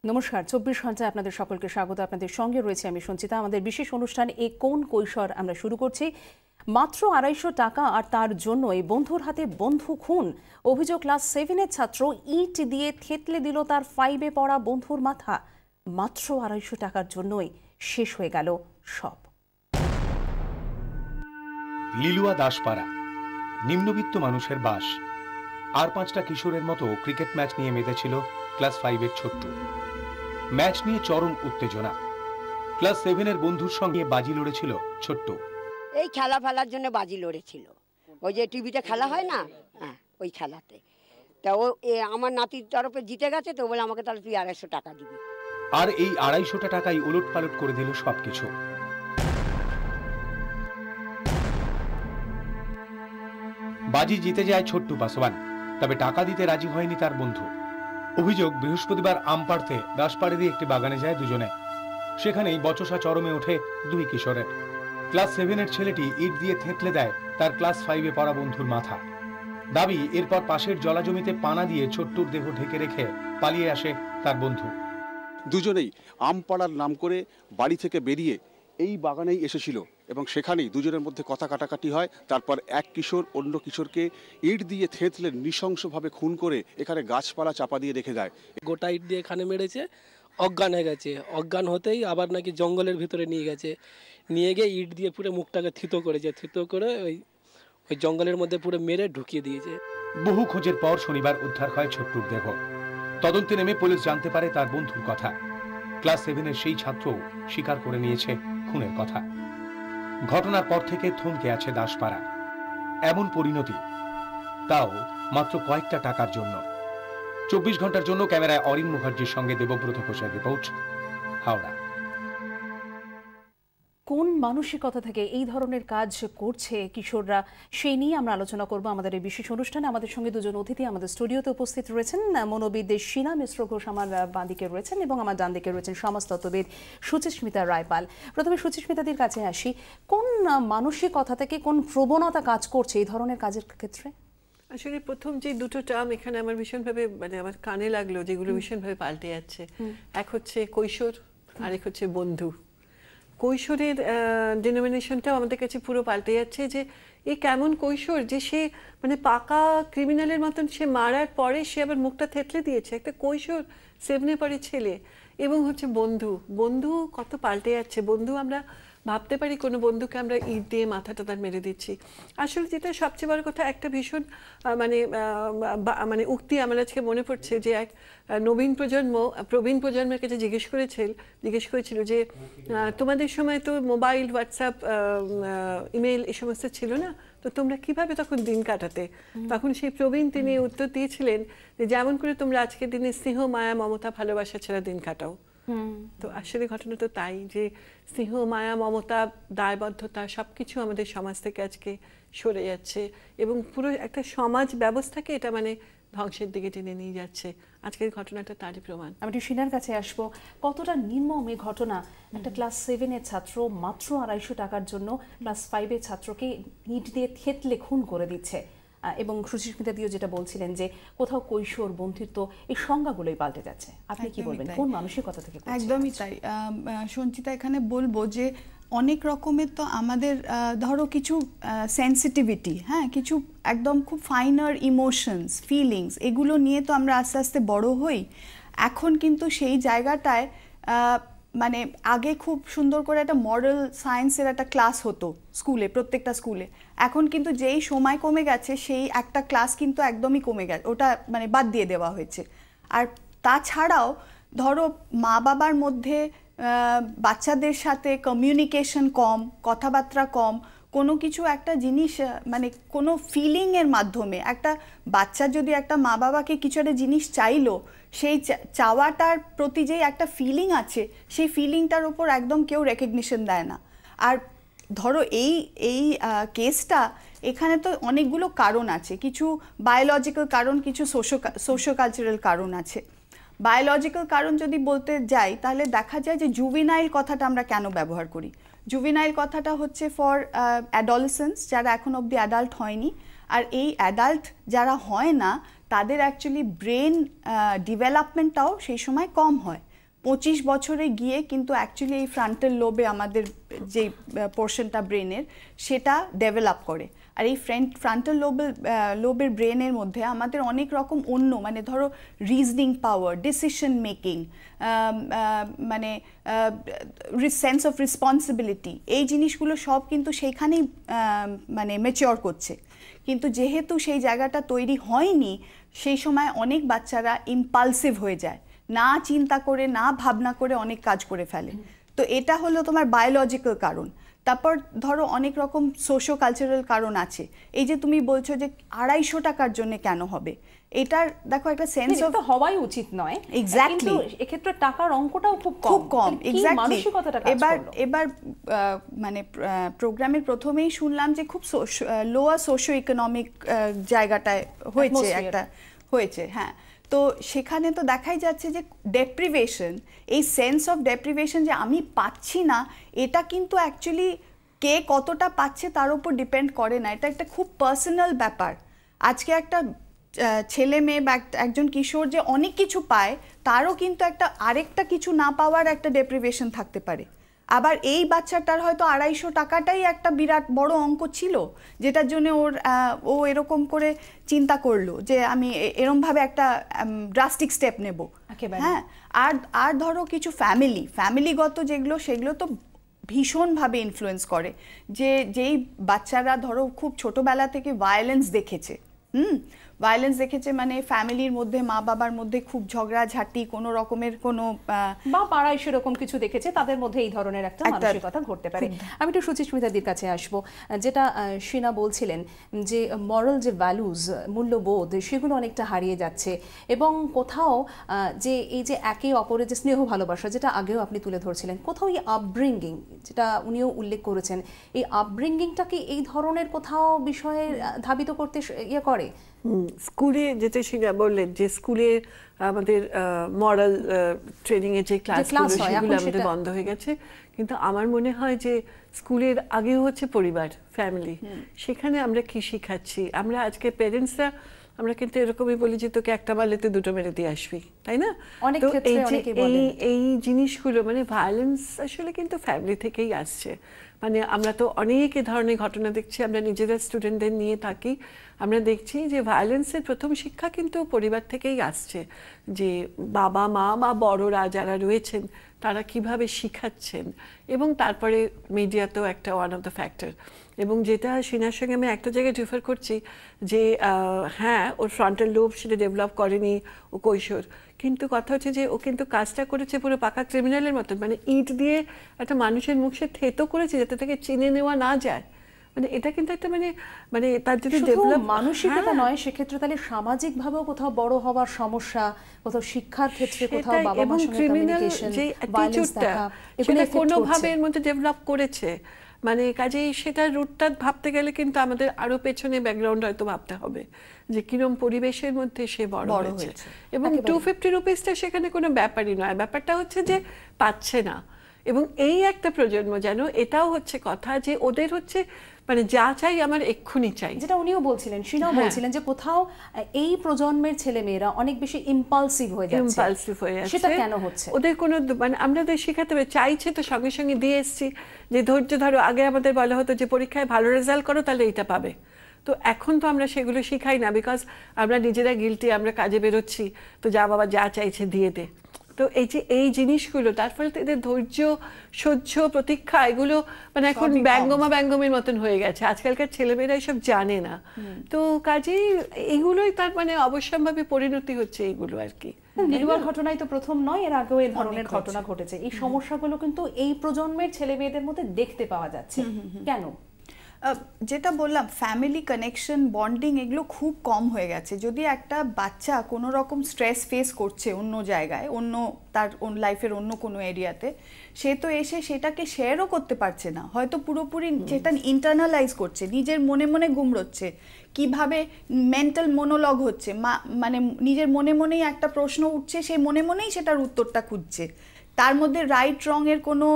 নমস্কার, 24 ঘন্টায় আপনাদের সকলকে স্বাগত। আপনাদের সঙ্গে রয়েছে আমি সঞ্চিতা। আমাদের বিশেষ অনুষ্ঠান এ কোন কৈশোর আমরা শুরু করছি। মাত্র 250 টাকা আর তার জন্য এই বন্ধুর হাতে বন্ধু খুন। অভিযোগ, ক্লাস 7-এর ছাত্র ইট দিয়ে থেতলে দিল তার 5-এ পড়া বন্ধুর মাথা। মাত্র 250 টাকার জন্যই শেষ হয়ে গেল সব। লিলুয়া দাসপাড়া, নিম্নবিত্ত মানুষের বাস। আর 5টা কিশোরের মতো ক্রিকেট ম্যাচ নিয়ে মেতেছিল ক্লাস 5-এর ছোট্ট। ম্যাচ নিয়ে চরম উত্তেজনা। ক্লাস 7-এর বন্ধুর সঙ্গে বাজি লড়েছিল ছোট্ট। এই খেলা ফেলার জন্য বাজি লড়েছিল, ওই যে টিভিতে খেলা হয় না, হ্যাঁ ওই খেলাতে। তা ও আমার নাতির তরফে জিতে গেছে, তো বলে আমাকে তাহলে তুই 250 টাকা দিবি। আর এই 250 টাকাই ওলট পালট করে দিল সবকিছু। বাজি জিতে যায় ছোট্টু পাসওয়ান, তবে টাকা দিতে রাজি হয়নি তার বন্ধু। অভিযোগ, বৃহস্পতিবার আম পাড়তে দাসপাড়ে দিয়ে একটি বাগানে যায় দুজনে। সেখানেই বচসা চরমে ওঠে দুই কিশোরের। ক্লাস 7-এর ছেলেটি ইট দিয়ে থেতলে দেয় তার ক্লাস 5-এ পড়া বন্ধুর মাথা। দাবি, এরপর পাশের জলাজমিতে পানা দিয়ে ছোট্টুর দেহ ঢেকে রেখে পালিয়ে আসে তার বন্ধু। দুজনেই আম পাড়ার নাম করে বাড়ি থেকে বেরিয়ে এই বাগানেই এসেছিল এবং সেখানেই দুজনের মধ্যে কথা কাটাকাটি হয়। তারপর এক কিশোর অন্য কিশোরকে ইট দিয়ে থেতলে নৃশংসভাবে খুন করে এখানে গাছপালা চাপা দিয়ে রেখে দেয়। গোটা ইট দিয়ে এখানে মেরেছে, অজ্ঞান হয়ে গেছে। অজ্ঞান হতেই আবার নাকি জঙ্গলের ভিতরে নিয়ে গেছে, নিয়ে গিয়ে ইট দিয়ে পুরো মুখটাকে থিতো করেছে, থিতো করে ওই জঙ্গলের মধ্যে পুরো মেরে ঢুকিয়ে দিয়েছে। বহু খোঁজের পর শনিবার উদ্ধার হয় ছোট্টুর দেহ। তদন্তে নেমে পুলিশ জানতে পারে তার বন্ধুর কথা। ক্লাস 7-এর সেই ছাত্র স্বীকার করে নিয়েছে খুনের কথা। ঘটনার পর থেকে থমকে আছে দাসপাড়া। এমন পরিণতি, তাও মাত্র কয়েকটা টাকার জন্য। 24 ঘন্টার জন্য ক্যামেরায় অরিন মুখার্জির সঙ্গে দেবব্রত ঘোষের রিপোর্ট, হাওড়া। কোন মানসিকতা থেকে এই ধরনের কাজ করছে কিশোররা, সেই নিয়ে আমরা আলোচনা করব আমাদের এই বিশেষ অনুষ্ঠানে। আমাদের সঙ্গে দুজন অতিথি আমাদের স্টুডিওতে উপস্থিত রয়েছেন। মনোবিদ শীনা মিশ্র ঘোষ আমার বাঁ দিকে রয়েছেন এবং আমার ডান দিকে রয়েছেন সমাজতত্ত্ববিদ সুচিস্মিতা রায়পাল। প্রথমে সুচিস্মিতাদের কাছে আসি। কোন মানসিকতা থেকে, কোন প্রবণতা কাজ করছে এই ধরনের কাজের ক্ষেত্রে? আসলে প্রথম যে দুটো টার্ম এখানে আমার ভীষণভাবে আমার কানে লাগলো, যেগুলো ভীষণভাবে পাল্টে যাচ্ছে। এক হচ্ছে কৈশোর, আরেক হচ্ছে বন্ধু। কৈশোরের ডিনোমিনেশনটাও আমাদের কাছে পুরো পাল্টে যাচ্ছে, যে এ কেমন কৈশোর যে সে পাকা ক্রিমিনালের মতন সে মারার পরে সে আবার মুখটা থেতলে দিয়েছে। একটা কৈশোর 7-এ পড়ে ছেলে। এবং হচ্ছে বন্ধু, বন্ধু কত পাল্টে যাচ্ছে। বন্ধু আমরা ভাবতে পারি কোনো বন্ধুকে আমরা ইট দিয়ে মাথাটা তার মেরে দিচ্ছি। আসলে যেটা সবচেয়ে বড় কথা, একটা ভীষণ উক্তি আমার আজকে মনে পড়ছে, যে এক প্রবীণ প্রজন্মের কাছে জিজ্ঞেস করেছিল যে তোমাদের সময় তো মোবাইল, হোয়াটসঅ্যাপ, ইমেল এই সমস্ত ছিল না, তো তোমরা কিভাবে তখন দিন কাটাতে? তখন সেই প্রবীণ তিনি উত্তর দিয়েছিলেন যে যেমন করে তোমরা আজকের দিনে স্নেহ, মায়া, মমতা, ভালোবাসা ছাড়া দিন কাটাও। তো আসলে ঘটনা তো তাই, যে স্নেহ, মায়া, মমতা, দায়বদ্ধতা সবকিছু আমাদের সমাজ থেকে আজকে সরে যাচ্ছে এবং পুরো একটা সমাজ ব্যবস্থাকে এটা ধ্বংসের দিকে টেনে নিয়ে যাচ্ছে। আজকের ঘটনাটা তারই প্রমাণ। আমি শীনার কাছে আসবো। কতটা নির্মম এই ঘটনা! একটা ক্লাস 7-এর ছাত্র মাত্র 250 টাকার জন্য ক্লাস 5-এর ছাত্রকে ইট দিয়ে থেতলে খুন করে দিচ্ছে। এবং সুচিস্মিতা দিও যেটা বলছিলেন যে কোথাও কৈশোর, বন্ধুত্ব, এই সংজ্ঞাগুলোই পাল্টে যাচ্ছে। আপনি কি বলবেন, কোন মানসিকতা থেকে? একদমই তাই সঞ্চিতা, এখানে বলবো যে অনেক রকমের তো আমাদের ধরো কিছু সেন্সিটিভিটি, হ্যাঁ, কিছু একদম খুব ফাইনার ইমোশনস, ফিলিংস, এগুলো নিয়ে তো আমরা আস্তে আস্তে বড় হই। এখন কিন্তু সেই জায়গাটায় আগে খুব সুন্দর করে একটা মরাল সায়েন্সের একটা ক্লাস হতো স্কুলে, প্রত্যেকটা স্কুলে। এখন কিন্তু যেই সময় কমে গেছে, সেই একটা ক্লাস কিন্তু একদমই কমে গেছে, ওটা বাদ দিয়ে দেওয়া হয়েছে। আর তাছাড়াও ধরো মা বাবার মধ্যে বাচ্চাদের সাথে কমিউনিকেশন কম, কথাবার্তা কম, কোনো কিছু একটা জিনিস কোনো ফিলিংয়ের মাধ্যমে একটা বাচ্চা যদি একটা মা বাবাকে কিছু একটা জিনিস চাইলো, সেই চাওয়াটার প্রতি যেই একটা ফিলিং আছে, সেই ফিলিংটার ওপর একদম কেউ রেকগনিশন দেয় না। আর ধরো এই কেসটা, এখানে তো অনেকগুলো কারণ আছে, কিছু বায়োলজিক্যাল কারণ, কিছু সোশিও কালচারাল কারণ আছে। বায়োলজিক্যাল কারণ যদি বলতে যাই, তাহলে দেখা যায় যে জুভিনাইল কথাটা আমরা কেন ব্যবহার করি। জুভিনাইল কথাটা হচ্ছে ফর অ্যাডোলেসেন্স, যারা এখন অবধি অ্যাডাল্ট হয়নি। আর এই অ্যাডাল্ট যারা হয় না, তাদের অ্যাকচুয়ালি ব্রেন ডেভেলপমেন্টটাও সেই সময় কম হয়। 25 বছরে গিয়ে কিন্তু অ্যাকচুয়ালি এই ফ্রন্টাল লোবে আমাদের যে পোর্শনটা ব্রেনের সেটা ডেভেলপ করে। আর এই ফ্রন্টাল লোবের ব্রেনের মধ্যে আমাদের অনেক রকম অন্য মানে ধরো রিজনিং পাওয়ার, ডিসিশন মেকিং, মানে সেন্স অফ রেসপন্সিবিলিটি, এই জিনিসগুলো সব কিন্তু সেইখানেই মানে ম্যাচিওর করছে। কিন্তু যেহেতু সেই জায়গাটা তৈরি হয়নি, সেই সময় অনেক বাচ্চারা ইম্পালসিভ হয়ে যায়, না চিন্তা করে না ভাবনা করে অনেক কাজ করে ফেলে। তো এটা হলো তোমার বায়োলজিক্যাল কারণ। তারপর ধরো অনেক রকম সোশো কালচারাল কারণ আছে। এই যে তুমি বলছো যে 250 টাকার জন্য কেন হবে, এটার দেখো একটা সেন্স অফ হওয়াই উচিত নয়। এক্স্যাক্টলি, এক্ষেত্রে টাকার অঙ্কটাও খুব কম। এক্স্যাক্টলি। এবার মানে প্রোগ্রামের প্রথমেই শুনলাম যে খুব লোয়ার সোশিও ইকোনমিক জায়গাটায় হয়েছে। হ্যাঁ, তো সেখানে তো দেখাই যাচ্ছে যে ডেপ্রিভেশন, এই সেন্স অফ ডেপ্রিভেশন যে আমি পাচ্ছি না, এটা কিন্তু অ্যাকচুয়ালি কে কতটা পাচ্ছে তার উপর ডিপেন্ড করে না, এটা একটা খুব পার্সোনাল ব্যাপার। আজকে একটা ছেলে মেয়ে বা একজন কিশোর যে অনেক কিছু পায়, তারও কিন্তু একটা আরেকটা কিছু না পাওয়ার একটা ডেপ্রিভেশন থাকতে পারে। আবার এই বাচ্চাটার হয়তো 250 টাকাটাই একটা বিরাট বড় অঙ্ক ছিল, যেটার জন্য ও এরকম করে চিন্তা করলো যে আমি এরমভাবে একটা ড্রাস্টিক স্টেপ নেব। হ্যাঁ, আর ধরো কিছু ফ্যামিলিগত যেগুলো, সেগুলো তো ভীষণভাবে ইনফ্লুয়েন্স করে। যেই বাচ্চারা ধরো খুব ছোটবেলা থেকে ভায়োলেন্স দেখেছে, মানে ফ্যামিলির মধ্যে মা বাবার মধ্যে খুব ঝগড়াঝাটি, কোনো রকমের কোনো বা পাড়ায় সেরকম কিছু দেখেছে, তাদের মধ্যে এই ধরনের একটা মানসিকতা ঘটতে পারে। আমি একটু সুচিস্মিতাদির কাছে আসবো। যেটা শিনা বলছিলেন যে মরাল যে ভ্যালুজ, মূল্যবোধ, সেগুলো অনেকটা হারিয়ে যাচ্ছে, এবং কোথাও যে এই যে একে অপরের যে স্নেহ ভালোবাসা, যেটা আগেও আপনি তুলে ধরছিলেন, কোথাও এই আপব্রিঙ্গিং, যেটা উনিও উল্লেখ করেছেন, এই আপব্রিঙ্গিংটাকে এই ধরনের কোথাও বিষয়ে ধাবিত করতে ইয়ে করে। স্কুলে যেতে শিনা বললেন যে স্কুলে আমাদের মরাল ট্রেনিং এর যে ক্লাসগুলো সেগুলো আমাদের বন্ধ হয়ে গেছে, কিন্তু আমার মনে হয় যে স্কুলের আগেও হচ্ছে পরিবার, ফ্যামিলি, সেখানে আমরা কি শিখাচ্ছি। আমরা আজকে পেরেন্টসরা আমরা কিন্তু এরকমই বলি যে তোকে একটা মারলেতে দুটো মেরে দিয়ে আসবি, তাই না? তো এই জিনিসগুলো মানে ভায়োলেন্স আসলে কিন্তু ফ্যামিলি থেকেই আসছে। মানে আমরা তো অনেক এ ধরনের ঘটনা দেখছি, আমরা নিজেরা স্টুডেন্টদের নিয়ে থাকি, আমরা দেখছি যে ভায়োলেন্সের প্রথম শিক্ষা কিন্তু পরিবার থেকেই আসছে, যে বাবা মা বা বড়রা যারা রয়েছেন তারা কিভাবে শিখাচ্ছেন, এবং তারপরে মিডিয়া তো একটা ওয়ান অফ দ্য ফ্যাক্টর। এবং যেটা শিনার সঙ্গে আমি একটা জায়গায় ডিফার করছি যে হ্যাঁ, ওর ফ্রন্টাল লোব সেটা ডেভেলপ করেনি, ও কৈশোর, কিন্তু কথা হচ্ছে যে ও কিন্তু কাজটা করেছে পুরো পাকা ক্রিমিনালের মতন, মানে ইট দিয়ে একটা মানুষের মুখ সে থেতো করেছে যাতে তাকে চিনে নেওয়া না যায়। মানে এটা কিন্তু একটা মানে তার যদি ডেভেলপ মানসিকতা নয়, সেক্ষেত্রে তাহলে সামাজিক ভাবেও কোথাও বড় হওয়ার সমস্যা, কোথাও শিক্ষার ক্ষেত্রে, কোথাও বাবা মার সঙ্গে কমিউনিকেশন, ভায়োলেন্স দেখা, এগুলো কোনোভাবে এর মধ্যে ডেভেলপ করেছে। মানে কাজেই সেটার রুটটা ভাবতে গেলে কিন্তু আমাদের আরো পেছনে ব্যাকগ্রাউন্ড হয়তো ভাবতে হবে যে কিরম পরিবেশের মধ্যে সে বড় হয়েছে। এবং 250 রুপিসটা সেখানে কোনো ব্যাপারই নয়, ব্যাপারটা হচ্ছে যে পাচ্ছে না। এবং এই একটা প্রজন্ম যেন এটাও হচ্ছে কথা যে ওদের হচ্ছে মানে যা চাই আমার এক্ষুনি চাই, যেটা উনিও বলছিলেন, শিনাও বলছিলেন যে কোথাও এই প্রজন্মের ছেলেমেয়েরা অনেক বেশি ইম্পালসিভ হয়ে যাচ্ছে। সেটা কেন হচ্ছে? ওদের কোনো মানে আমাদের শেখাতে হবে, চাইছে তো সঙ্গে সঙ্গে দিয়ে এসছি যে ধৈর্য ধরো। আগে আমাদের বলা হতো যে পরীক্ষায় ভালো রেজাল্ট করো তাহলে এটা পাবে, তো এখন তো আমরা সেগুলো শিখাই না, বিকজ আমরা নিজেরা গিলটি, আমরা কাজে বেরোচ্ছি, তো যা বাবা যা চাইছে দিয়ে দে। তো এই জিনিসগুলো তার ফলে এদের ধৈর্য, সহ্য, প্রতীক্ষা, এগুলো মানে এখন ব্যঙ্গমের মতন হয়ে গেছে। আজকালকার ছেলেমেয়েরা এসব জানে না, তো কাজেই এগুলোই তার মানে অবশ্যম্ভাবী পরিণতি হচ্ছে এইগুলো আর কি। নির্ভর ঘটনাই তো প্রথম নয়, এর আগেও এই ধরনের ঘটনা ঘটেছে। এই সমস্যাগুলো কিন্তু এই প্রজন্মের ছেলে মেয়েদের মধ্যে দেখতে পাওয়া যাচ্ছে। কেন? যেটা বললাম, ফ্যামিলি কানেকশন, বন্ডিং, এগুলো খুব কম হয়ে গেছে। যদি একটা বাচ্চা কোনো রকম স্ট্রেস ফেস করছে অন্য জায়গায়, তার লাইফের অন্য কোনো এরিয়াতে, সে তো এসে সেটাকে শেয়ারও করতে পারছে না, হয়তো পুরোপুরি সেটা ইন্টারনালাইজ করছে, নিজের মনে মনে গুমড়োচ্ছে, কিভাবে মেন্টাল মনোলগ হচ্ছে, মানে নিজের মনে মনেই একটা প্রশ্ন উঠছে, সে মনে মনেই সেটার উত্তরটা খুঁজছে, তার মধ্যে রাইট রং এর কোনো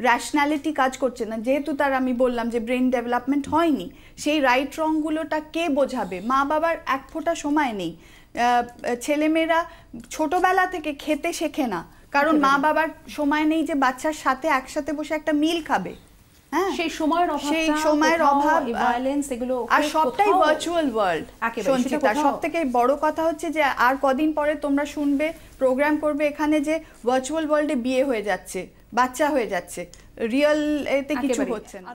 র্যাশনালিটি কাজ করছে না, যেহেতু আমি বললাম যে ব্রেন ডেভেলপমেন্ট হয়নি। সেই রাইট রংগুলোটা কে বোঝাবে? মা বাবার এক ফোঁটা সময় নেই। ছেলেমেয়েরা ছোটবেলা থেকে খেতে শেখে না, কারণ মা বাবার সময় নেই যে বাচ্চার সাথে একসাথে বসে একটা মিল খাবে। হ্যাঁ, সেই সময়ের অভাব, ভায়োলেন্স, এগুলো আর সবটাই ভার্চুয়াল ওয়ার্ল্ড। সঞ্চিতা, সব থেকে বড় কথা হচ্ছে যে আর কদিন পরে তোমরা শুনবে, প্রোগ্রাম করবে এখানে যে ভার্চুয়াল ওয়ার্ল্ডে বিয়ে হয়ে যাচ্ছে, বাচ্চা হয়ে যাচ্ছে, রিয়েল এতে কিছু হচ্ছে না।